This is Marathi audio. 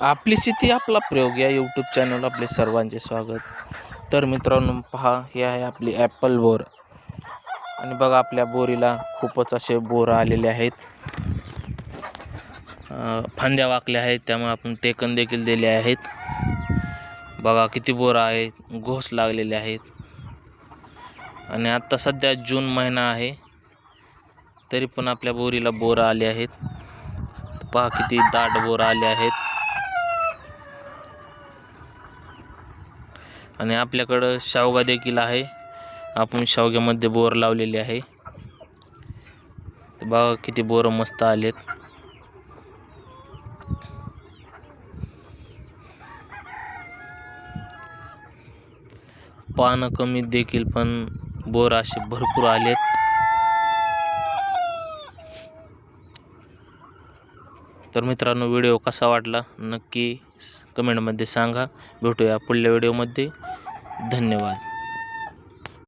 आपली शेती आपला प्रयोग या यूट्यूब चॅनल आपले सर्वांचे स्वागत. तर मित्रांनो पहा, हे आहे आपली ॲपल बोर. आणि बघा आपल्या बोरीला खूपच असे बोर आलेले आहेत. फांद्या वाकल्या आहेत, त्यामुळे आपण टेकन देखील दिले आहेत. बघा किती बोर आहेत, घोस लागलेले आहेत. आणि आता सध्या जून महिना आहे, तरी पण आपल्या बोरीला बोर आले आहेत. पहा किती दाट बोर आले आहेत. आणि आपल्याकडं शेवगा देखील आहे, आपण शेवग्यामध्ये बोर लावलेले आहे. तर बघा किती बोर मस्त आलेत. पानं कमी देखील पण बोर असे भरपूर आलेत. तर मित्रांनो, व्हिडिओ कसा वाटला नक्की कमेंटमध्ये सांगा. भेटूया पुढल्या व्हिडिओमध्ये. धन्यवाद.